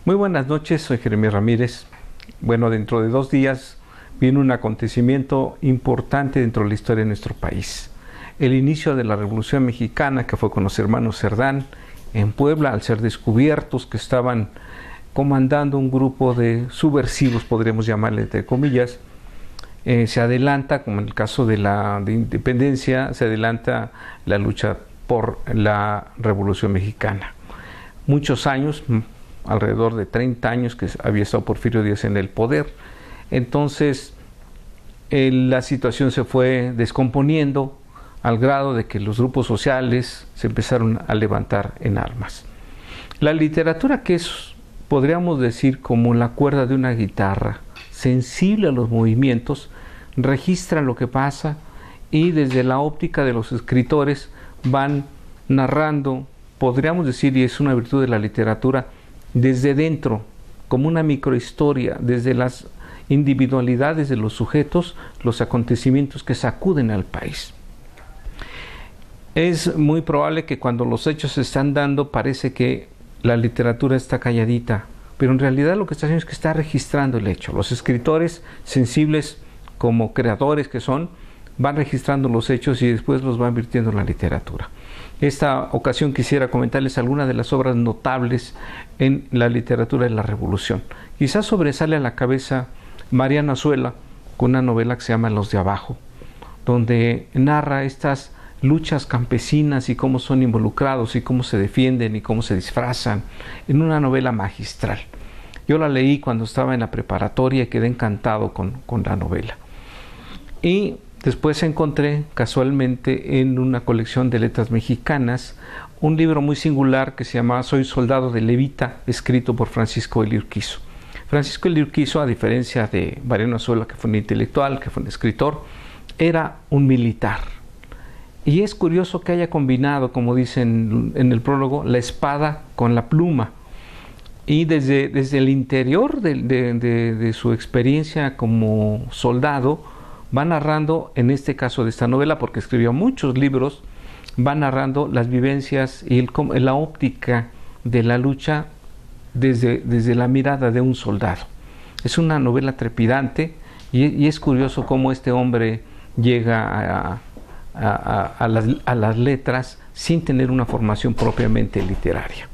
Muy buenas noches, soy Jeremías Ramírez. Bueno, dentro de 2 días viene un acontecimiento importante dentro de la historia de nuestro país. El inicio de la Revolución Mexicana, que fue con los hermanos Cerdán en Puebla, al ser descubiertos que estaban comandando un grupo de subversivos, podríamos llamarle entre comillas. Se adelanta, como en el caso de la independencia, se adelanta la lucha por la Revolución Mexicana. Muchos años, alrededor de 30 años que había estado Porfirio Díaz en el poder. Entonces la situación se fue descomponiendo al grado de que los grupos sociales se empezaron a levantar en armas. La literatura, que es, podríamos decir, como la cuerda de una guitarra, sensible a los movimientos, registra lo que pasa y desde la óptica de los escritores van narrando, podríamos decir, y es una virtud de la literatura, desde dentro, como una microhistoria, desde las individualidades de los sujetos, los acontecimientos que sacuden al país. Es muy probable que cuando los hechos se están dando parece que la literatura está calladita, pero en realidad lo que está haciendo es que está registrando el hecho. Los escritores sensibles, como creadores que son, van registrando los hechos y después los van virtiendo en la literatura. Esta ocasión quisiera comentarles algunas de las obras notables en la literatura de la Revolución. Quizás sobresale a la cabeza Mariano Azuela con una novela que se llama Los de Abajo, donde narra estas luchas campesinas y cómo son involucrados y cómo se defienden y cómo se disfrazan, en una novela magistral. Yo la leí cuando estaba en la preparatoria y quedé encantado con la novela. Y después encontré casualmente en una colección de letras mexicanas un libro muy singular que se llama Soy soldado de Levita, escrito por Francisco Eli Urquizo. Francisco Eli Urquizo, a diferencia de Mariano Azuela, que fue un intelectual, que fue un escritor, era un militar. Y es curioso que haya combinado, como dicen en el prólogo, la espada con la pluma. Y desde el interior de su experiencia como soldado, va narrando, en este caso de esta novela, porque escribió muchos libros, va narrando las vivencias y la óptica de la lucha desde la mirada de un soldado. Es una novela trepidante y es curioso cómo este hombre llega a las letras sin tener una formación propiamente literaria.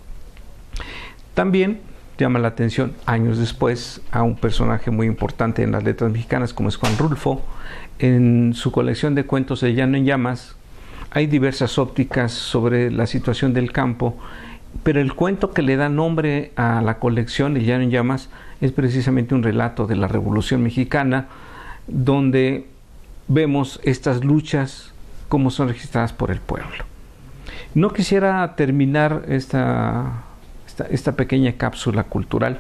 También llama la atención, años después, a un personaje muy importante en las letras mexicanas como es Juan Rulfo. En su colección de cuentos de Llano en Llamas hay diversas ópticas sobre la situación del campo, pero el cuento que le da nombre a la colección de Llano en Llamas es precisamente un relato de la Revolución Mexicana, donde vemos estas luchas como son registradas por el pueblo. No quisiera terminar esta pequeña cápsula cultural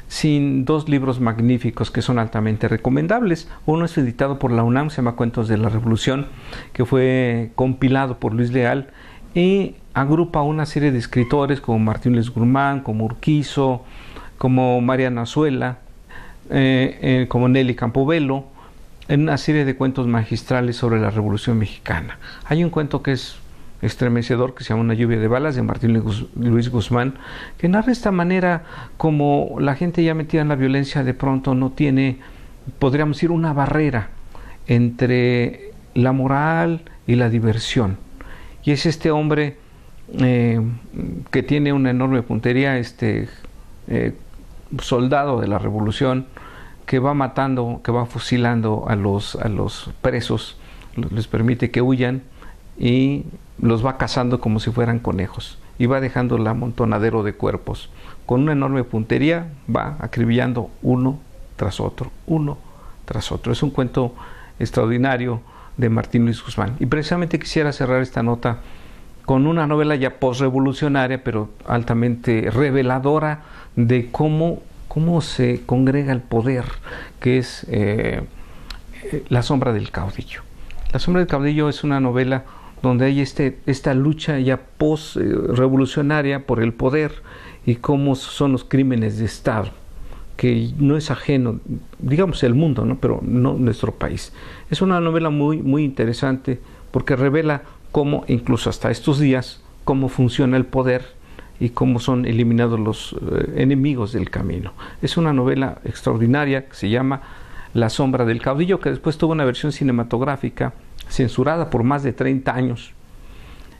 sin 2 libros magníficos que son altamente recomendables. Uno es editado por la UNAM, se llama Cuentos de la Revolución, que fue compilado por Luis Leal y agrupa una serie de escritores como Martín Luis Guzmán, como Urquizo, como Mariano Azuela, como Nelly Campobello, en una serie de cuentos magistrales sobre la Revolución Mexicana. Hay un cuento que es estremecedor que se llama Una lluvia de balas, de Martín Luis Guzmán, que narra de esta manera como la gente ya metida en la violencia de pronto no tiene, podríamos decir, una barrera entre la moral y la diversión. Y es este hombre que tiene una enorme puntería, soldado de la Revolución, que va matando, que va fusilando a los presos, les permite que huyan y los va cazando como si fueran conejos y va dejando el amontonadero de cuerpos. Con una enorme puntería va acribillando uno tras otro, uno tras otro. Es un cuento extraordinario de Martín Luis Guzmán. Y precisamente quisiera cerrar esta nota con una novela ya posrevolucionaria, pero altamente reveladora de cómo se congrega el poder, que es La sombra del caudillo. La sombra del caudillo es una novela donde hay esta lucha ya post-revolucionaria por el poder y cómo son los crímenes de Estado, que no es ajeno, digamos, el mundo, ¿no? Pero no nuestro país. Es una novela muy, muy interesante porque revela cómo, incluso hasta estos días, cómo funciona el poder y cómo son eliminados los enemigos del camino. Es una novela extraordinaria que se llama La sombra del caudillo, que después tuvo una versión cinematográfica censurada por más de 30 años,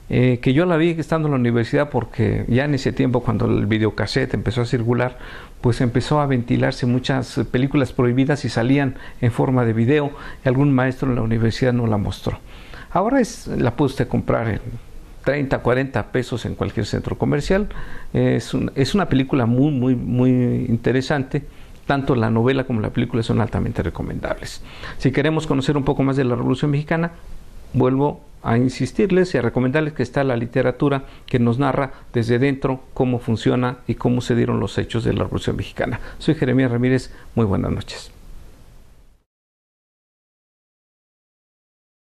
que yo la vi estando en la universidad, porque ya en ese tiempo, cuando el videocassette empezó a circular, pues empezó a ventilarse muchas películas prohibidas y salían en forma de video, y algún maestro en la universidad no la mostró. Ahora la puede usted comprar en 30, 40 pesos en cualquier centro comercial. Es una película muy interesante. Tanto la novela como la película son altamente recomendables. Si queremos conocer un poco más de la Revolución Mexicana, vuelvo a insistirles y a recomendarles que está la literatura que nos narra desde dentro cómo funciona y cómo se dieron los hechos de la Revolución Mexicana. Soy Jeremías Ramírez, muy buenas noches.